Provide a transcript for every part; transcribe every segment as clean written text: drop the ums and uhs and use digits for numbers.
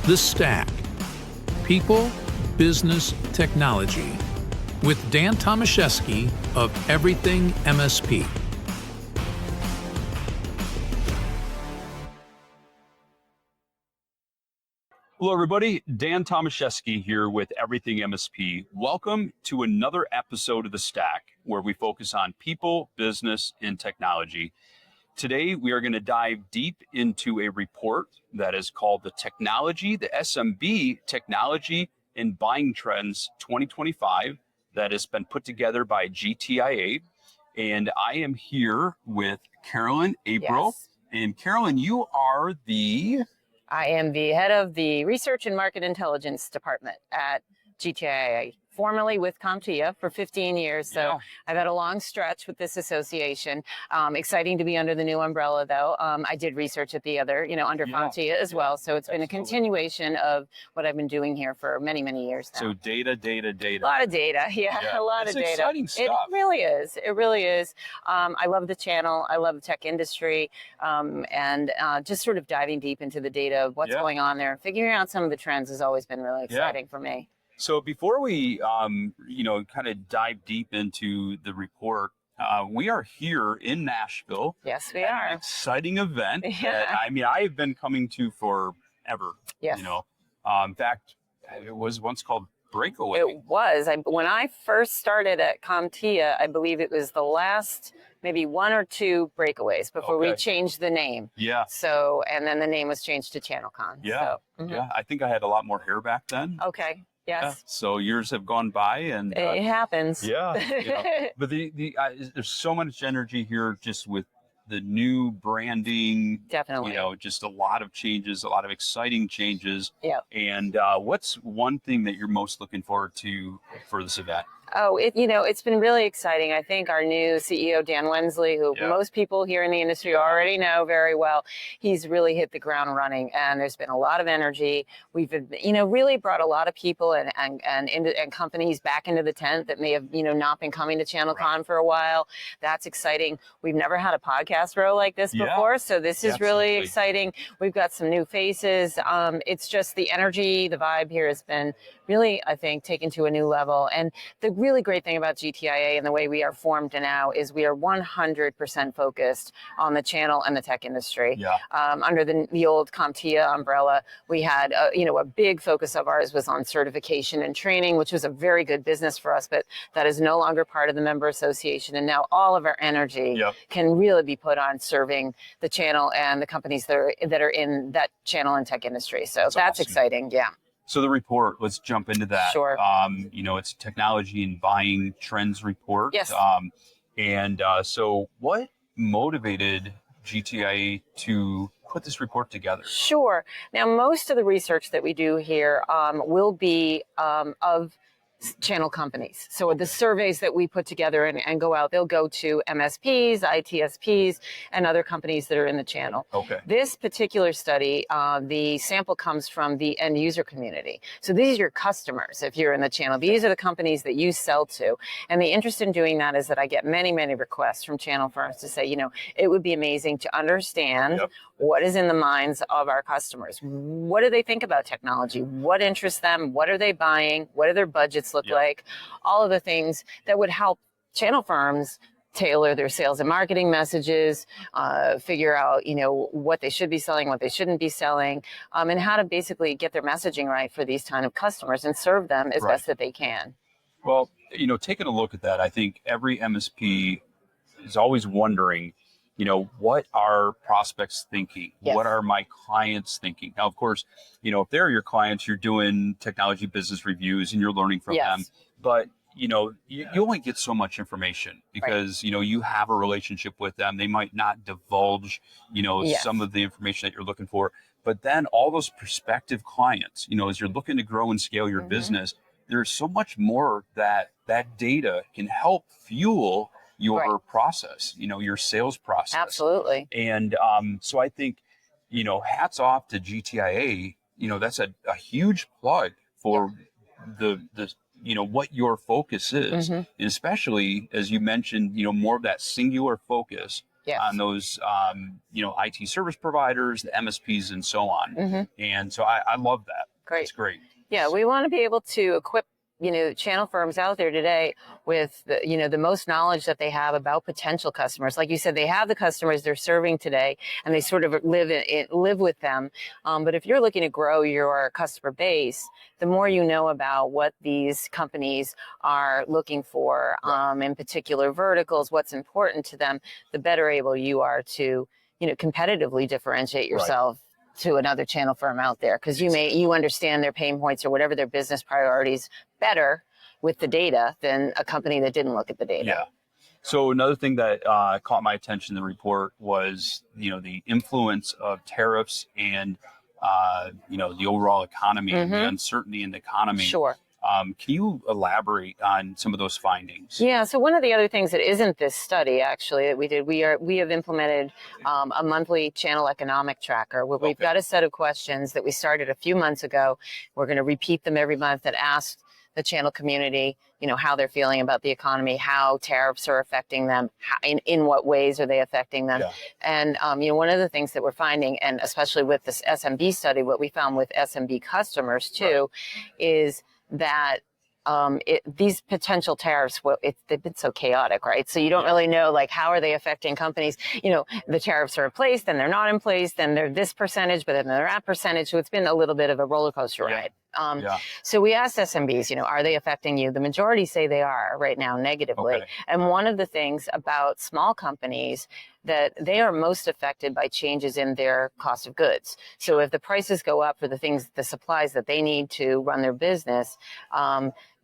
The Stack. People, Business, Technology. With Dan Tomaszewski of Everything MSP. Hello, everybody. Dan Tomaszewski here with Everything MSP. Welcome to another episode of The Stack, where we focus on people, business, and technology. Today, we are going to dive deep into a report that is called the SMB Technology and Buying Trends 2025 that has been put together by GTIA. And I am here with Carolyn, April. Yes. And Carolyn, you are I am the head of the Research and Market Intelligence Department at GTIA, formerly with CompTIA for 15 years. So Yeah. I've had a long stretch with this association. Exciting to be under the new umbrella, though. I did research at the other, under CompTIA as well. So it's been a continuation of what I've been doing here for many, many years now. So data. A lot of data, a lot of data. Exciting stuff. It really is. It really is. I love the channel. I love the tech industry, and just sort of diving deep into the data of what's going on there. Figuring out some of the trends has always been really exciting for me. So before we, kind of dive deep into the report, we are here in Nashville. Yes, we An are. exciting event. Yeah. That, I've been coming to forever. Yes. In fact, it was once called Breakaway. It was. When I first started at CompTIA, I believe it was the last maybe one or two breakaways before we changed the name. Yeah. So, and then the name was changed to ChannelCon. Yeah. So, Yeah. I think I had a lot more hair back then. Okay. Yes. Yeah. So years have gone by, and It happens. Yeah. But there's so much energy here, just with the new branding. Definitely. Just a lot of changes, a lot of exciting changes. Yep. And what's one thing that you're most looking forward to for this event? Oh, it's been really exciting. I think our new CEO, Dan Wensley, who most people here in the industry already know very well, he's really hit the ground running, and there's been a lot of energy. We've, really brought a lot of people and companies back into the tent that may have, not been coming to ChannelCon for a while. That's exciting. We've never had a podcast row like this before, so this is really exciting. We've got some new faces. It's just the energy, the vibe here has been really, I think, taken to a new level. And the really great thing about GTIA and the way we are formed now is we are 100% focused on the channel and the tech industry. Yeah. Under the old CompTIA umbrella, we had, a big focus of ours was on certification and training, which was a very good business for us, but that is no longer part of the member association. And now all of our energy can really be put on serving the channel and the companies that are in that channel and tech industry. So that's awesome. Exciting. Yeah. So the report, let's jump into that. Sure. It's technology and buying trends report. Yes. So what motivated GTIA to put this report together? Sure. Now, most of the research that we do here will be of channel companies. So the surveys that we put together and go out, they'll go to MSPs, ITSPs, and other companies that are in the channel. Okay. This particular study, the sample comes from the end user community. So these are your customers if you're in the channel. These are the companies that you sell to. And the interest in doing that is that I get many, many requests from channel firms to say, it would be amazing to understand what is in the minds of our customers. What do they think about technology? What interests them? What are they buying? What do their budgets look like? All of the things that would help channel firms tailor their sales and marketing messages, figure out, what they should be selling, what they shouldn't be selling, and how to basically get their messaging right for these kind of customers and serve them as best that they can. Well, taking a look at that, I think every MSP is always wondering, what are prospects thinking? Yes. What are my clients thinking? Now, of course, if they're your clients, you're doing technology business reviews and you're learning from them. But, you only get so much information because, you have a relationship with them. They might not divulge, some of the information that you're looking for. But then all those prospective clients, as you're looking to grow and scale your business, there's so much more that data can help fuel your process, your sales process. Absolutely. And so I think, hats off to GTIA. That's a huge plug for the what your focus is, and especially as you mentioned, more of that singular focus on those, IT service providers, the MSPs, and so on. And so I love that. Great. It's great. Yeah, we want to be able to equip, channel firms out there today with the most knowledge that they have about potential customers. Like you said, they have the customers they're serving today, and they sort of live with them. But if you're looking to grow your customer base, the more you know about what these companies are looking for, in particular verticals, what's important to them, the better able you are to, competitively differentiate yourself to another channel firm out there, because you understand their pain points or whatever their business priorities better with the data than a company that didn't look at the data. Yeah. So another thing that caught my attention in the report was, the influence of tariffs and, the overall economy and the uncertainty in the economy. Sure. Can you elaborate on some of those findings? Yeah. So one of the other things that isn't this study actually that we did, we have implemented a monthly channel economic tracker where we've got a set of questions that we started a few months ago. We're going to repeat them every month that ask the channel community, how they're feeling about the economy, how tariffs are affecting them, in what ways are they affecting them. Yeah. And, one of the things that we're finding, and especially with this SMB study, what we found with SMB customers too, is that these potential tariffs, they've been so chaotic, right? So you don't really know, like, how are they affecting companies? The tariffs are in place, then they're not in place, then they're this percentage, but then they're that percentage. So it's been a little bit of a roller coaster ride. So we asked SMBs, are they affecting you? The majority say they are right now negatively. Okay. And one of the things about small companies that they are most affected by changes in their cost of goods. So if the prices go up for the supplies that they need to run their business,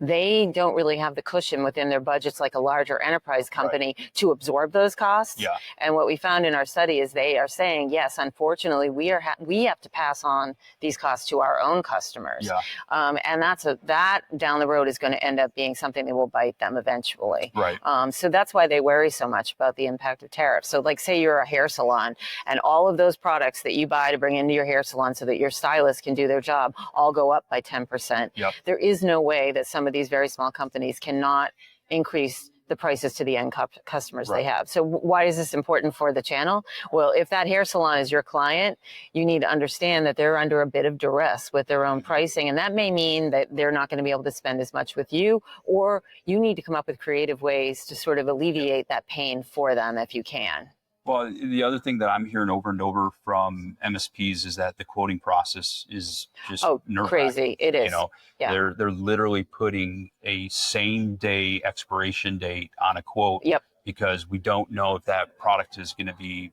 they don't really have the cushion within their budgets like a larger enterprise company to absorb those costs. Yeah. And what we found in our study is they are saying, yes, unfortunately, we have to pass on these costs to our own customers. Yeah. And that down the road is going to end up being something that will bite them eventually. Right. So that's why they worry so much about the impact of tariffs. So like say you're a hair salon and all of those products that you buy to bring into your hair salon so that your stylist can do their job all go up by 10%. Yep. There is no way that some of these very small companies cannot increase the prices to the end customers they have. So why is this important for the channel? Well, if that hair salon is your client, you need to understand that they're under a bit of duress with their own pricing. And that may mean that they're not going to be able to spend as much with you, or you need to come up with creative ways to sort of alleviate that pain for them if you can. Well, the other thing that I'm hearing over and over from MSPs is that the quoting process is just nerve-wracking. Crazy. It is. They're literally putting a same day expiration date on a quote because we don't know if that product is going to be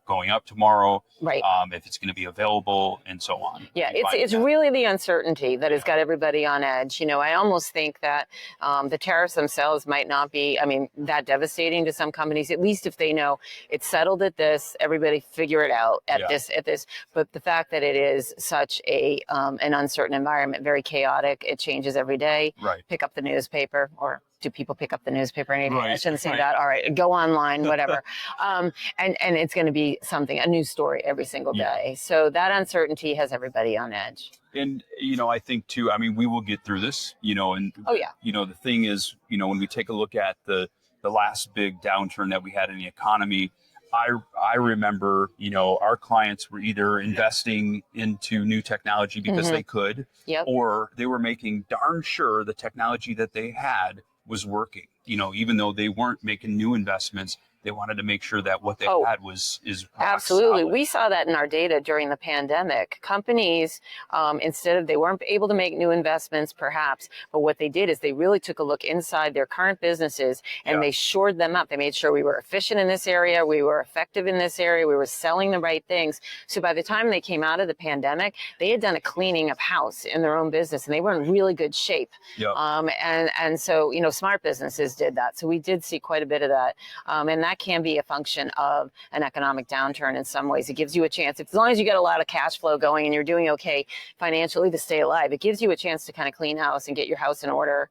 going up tomorrow, right? If it's going to be available and so on. Yeah, it's really the uncertainty that has got everybody on edge. I almost think that the tariffs themselves might not be, that devastating to some companies, at least if they know it's settled at this, everybody figure it out at this. But the fact that it is such an uncertain environment, very chaotic, it changes every day. Right. Pick up the newspaper, or do people pick up the newspaper anymore? Right. I shouldn't say that. All right, go online, whatever. And it's going to be a news story every single day. So that uncertainty has everybody on edge. And, I think too, we will get through this, and, the thing is, when we take a look at the last big downturn that we had in the economy, I remember, our clients were either investing into new technology because they could, or they were making darn sure the technology that they had was working. Even though they weren't making new investments, they wanted to make sure that what they had is absolutely solid. We saw that in our data during the pandemic. Companies, they weren't able to make new investments perhaps, but what they did is they really took a look inside their current businesses and they shored them up. They made sure we were efficient in this area, we were effective in this area, we were selling the right things. So by the time they came out of the pandemic, they had done a cleaning of house in their own business and they were in really good shape. And so, smart businesses did that. So we did see quite a bit of that. And that can be a function of an economic downturn in some ways. It gives you a chance, as long as you get a lot of cash flow going and you're doing okay financially to stay alive, it gives you a chance to kind of clean house and get your house in order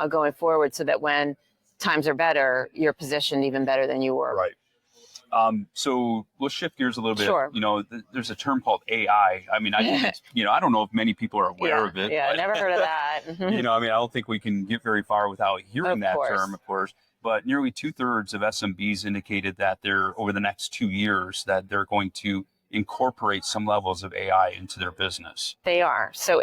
going forward, so that when times are better, you're positioned even better than you were. Right. So let's shift gears a little bit. Sure. There's a term called AI. I don't know if many people are aware of it. Yeah, I never heard of that. I don't think we can get very far without hearing that term, of course. But nearly 2/3 of SMBs indicated that over the next 2 years, that they're going to incorporate some levels of AI into their business? They are. So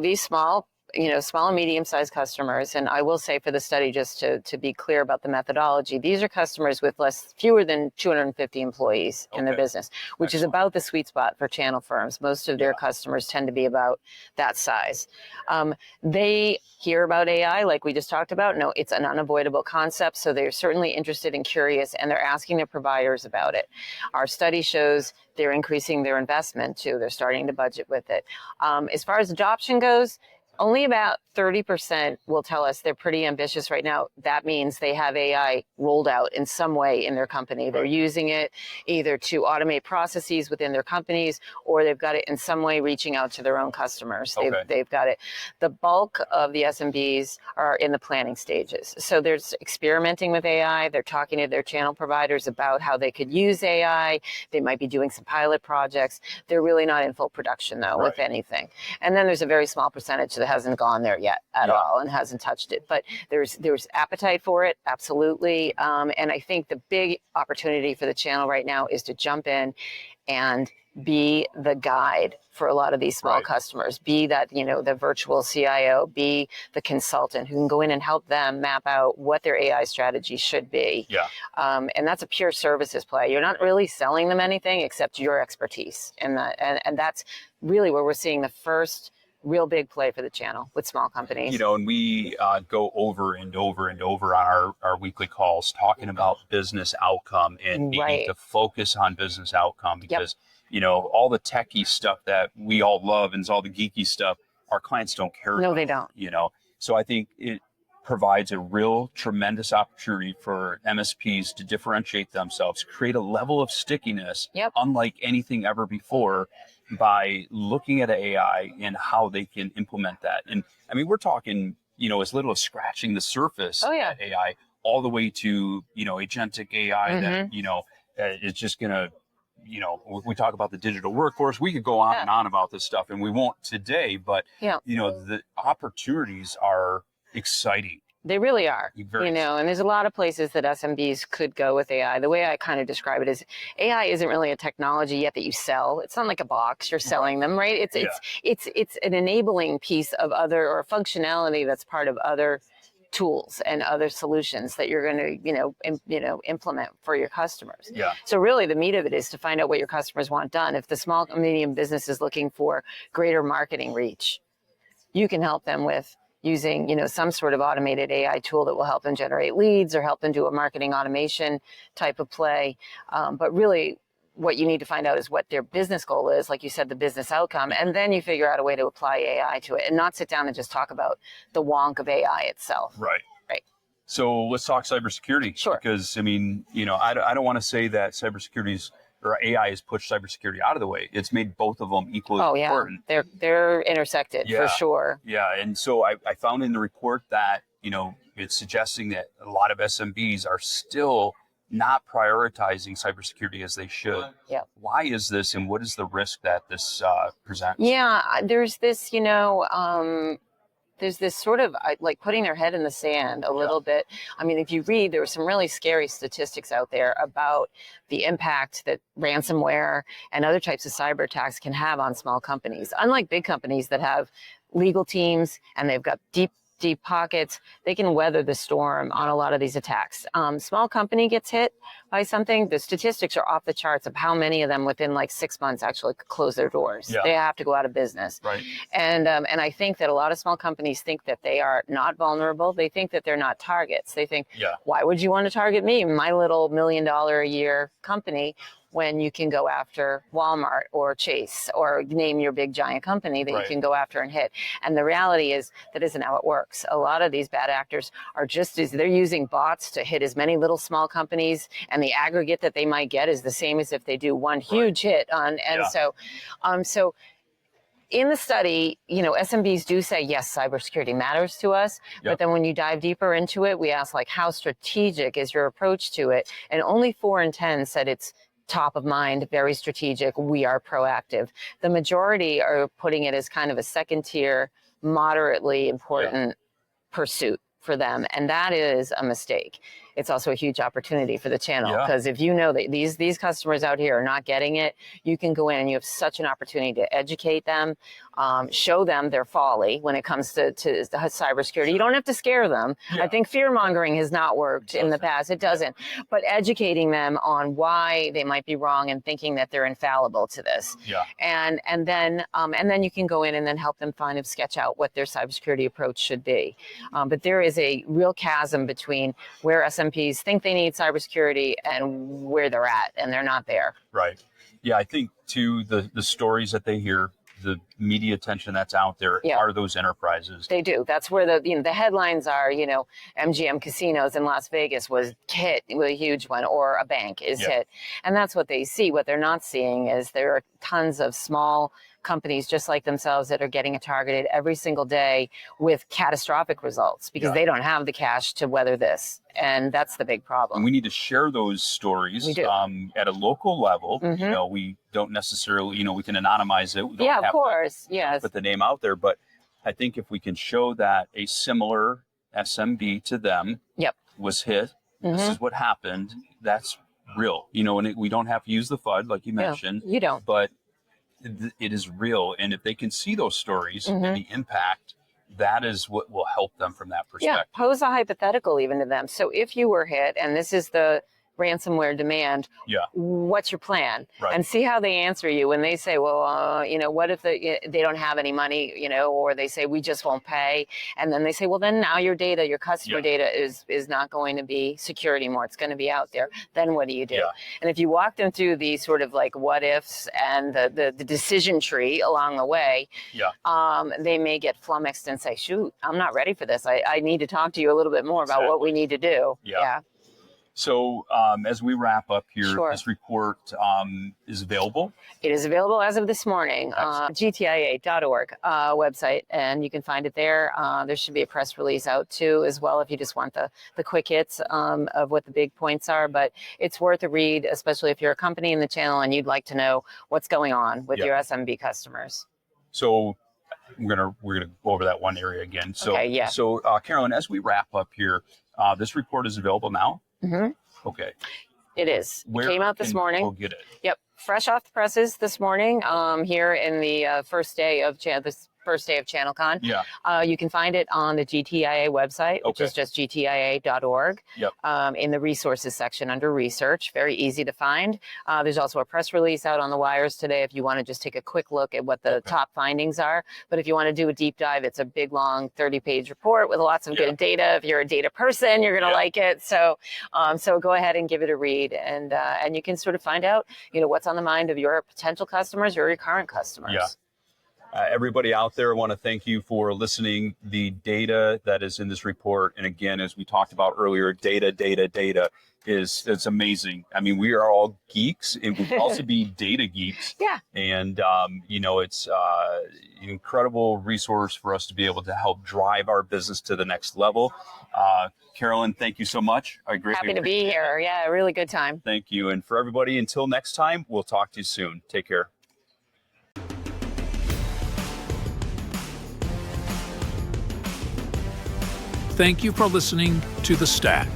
these small and medium-sized customers, and I will say for the study, just to be clear about the methodology, these are customers with fewer than 250 employees in their business, which is about the sweet spot for channel firms. Most of their customers tend to be about that size. They hear about AI, like we just talked about. No, it's an unavoidable concept, so they're certainly interested and curious, and they're asking their providers about it. Our study shows they're increasing their investment too. They're starting to budget with it. As far as adoption goes, only about 30% will tell us they're pretty ambitious right now. That means they have AI rolled out in some way in their company. They're using it either to automate processes within their companies, or they've got it in some way reaching out to their own customers. They've got it. The bulk of the SMBs are in the planning stages. So there's experimenting with AI. They're talking to their channel providers about how they could use AI. They might be doing some pilot projects. They're really not in full production, though, with anything. And then there's a very small percentage that hasn't gone there yet at all and hasn't touched it. But there's appetite for it, absolutely. And I think the big opportunity for the channel right now is to jump in and be the guide for a lot of these small customers. Be that, the virtual CIO, be the consultant who can go in and help them map out what their AI strategy should be. And that's a pure services play. You're not really selling them anything except your expertise in that. And that's really where we're seeing the first real big play for the channel with small companies. And we go over and over and over on our weekly calls talking about business outcome and needing to focus on business outcome because, all the techie stuff that we all love and all the geeky stuff, our clients don't care about. No, they don't. So I think it provides a real tremendous opportunity for MSPs to differentiate themselves, create a level of stickiness unlike anything ever before, by looking at AI and how they can implement that. And I mean, we're talking, as little as scratching the surface of AI, all the way to, agentic AI that, is just going to, we talk about the digital workforce. We could go on and on about this stuff, and we won't today, but, the opportunities are exciting. They really are, and there's a lot of places that SMBs could go with AI. The way I kind of describe it is AI isn't really a technology yet that you sell. It's not like a box you're selling them, right? It's an enabling piece of or functionality that's part of other tools and other solutions that you're going to, implement for your customers. So really the meat of it is to find out what your customers want done. If the small and medium business is looking for greater marketing reach, you can help them with using, some sort of automated AI tool that will help them generate leads or help them do a marketing automation type of play. But really what you need to find out is what their business goal is, like you said, the business outcome, and then you figure out a way to apply AI to it and not sit down and just talk about the wonk of AI itself. Right. So let's talk cybersecurity. Sure. Because, I mean, I don't want to say that cybersecurity's or AI has pushed cybersecurity out of the way. It's made both of them equally important. They're intersected for sure. And so I found in the report that, it's suggesting that a lot of SMBs are still not prioritizing cybersecurity as they should. Why is this, and what is the risk that this presents? There's this, there's this sort of like putting their head in the sand a little bit. I mean, if you read, there were some really scary statistics out there about the impact that ransomware and other types of cyber attacks can have on small companies. Unlike big companies that have legal teams and they've got deep pockets, they can weather the storm on a lot of these attacks. Small company gets hit by something, the statistics are off the charts of how many of them within like 6 months actually close their doors. They have to go out of business. And I think that a lot of small companies think that they are not vulnerable. They think that they're not targets. They think, why would you want to target me, my little $1 million a year company, when you can go after Walmart or Chase or name your big giant company that you can go after and hit. And the reality is that isn't how it works. A lot of these bad actors are they're using bots to hit as many little small companies, and the aggregate that they might get is the same as if they do one huge hit on. And so in the study, SMBs do say, yes, cybersecurity matters to us. But then when you dive deeper into it, we ask, like, how strategic is your approach to it? And only 4 in 10 said it's top of mind, very strategic, we are proactive. The majority are putting it as kind of a second tier, moderately important pursuit for them. And that is a mistake. it's also a huge opportunity for the channel, Yeah. because if you know that these customers out here are not getting it, you can go in and you have such an opportunity to educate them, show them their folly when it comes to cybersecurity. You don't have to scare them. Yeah. I think fear mongering has not worked in the past. It doesn't. But educating them on why they might be wrong and thinking that they're infallible to this. Yeah. And then you can go in and then help them kind of sketch out what their cybersecurity approach should be. But there is a real chasm between where SMPs think they need cybersecurity and where they're at, and they're not there. Right. Yeah, I think too the stories that they hear, the media attention that's out there are those enterprises. They do. That's where the headlines are. MGM Casinos in Las Vegas was hit with a huge one, or a bank is hit, and that's what they see. What they're not seeing is there are tons of small companies just like themselves that are getting targeted every single day with catastrophic results because they don't have the cash to weather this. And that's the big problem. And we need to share those stories at a local level. We don't necessarily, we can anonymize it. We don't of course. Yes. Put the name out there. But I think if we can show that a similar SMB to them was hit, this is what happened, that's real. And we don't have to use the FUD like you mentioned. No, you don't. But it is real. And if they can see those stories and the impact, that is what will help them from that perspective. Yeah, pose a hypothetical even to them. So if you were hit and this is the ransomware demand, what's your plan? Right. And see how they answer you when they say, well, what if they don't have any money, or they say, we just won't pay. And then they say, well, then now your data, your customer data is not going to be secure anymore. It's going to be out there. Then what do you do? And if you walk them through the sort of like what ifs and the decision tree along the way, they may get flummoxed and say, shoot, I'm not ready for this. I need to talk to you a little bit more about what we need to do. Yeah. So as we wrap up here, this report is available. It is available as of this morning, GTIA.org website, and you can find it there. There should be a press release out too, as well, if you just want the quick hits of what the big points are. But it's worth a read, especially if you're a company in the channel and you'd like to know what's going on with your SMB customers. So we're gonna go over that one area again. So so Carolyn, as we wrap up here, this report is available now. Okay. It is. Where it came out this morning. We'll get it. Yep. Fresh off the presses this morning, here in the first day of ChannelCon. Yeah. You can find it on the GTIA website, which is just gtia.org. Yep. In the resources section under research. Very easy to find. There's also a press release out on the wires today if you want to just take a quick look at what the top findings are. But if you want to do a deep dive, it's a big, long 30-page report with lots of good data. If you're a data person, you're going to like it. So so go ahead and give it a read, and you can sort of find out, what's on the mind of your potential customers or your current customers. Yeah. Everybody out there, I want to thank you for listening. The data that is in this report, and again, as we talked about earlier, data it's amazing. I mean, we are all geeks, and we can also be data geeks. Yeah. And it's an incredible resource for us to be able to help drive our business to the next level. Carolyn, thank you so much. I greatly Happy to be here. Yeah, a really good time. Thank you. And for everybody, until next time, we'll talk to you soon. Take care. Thank you for listening to The Stack.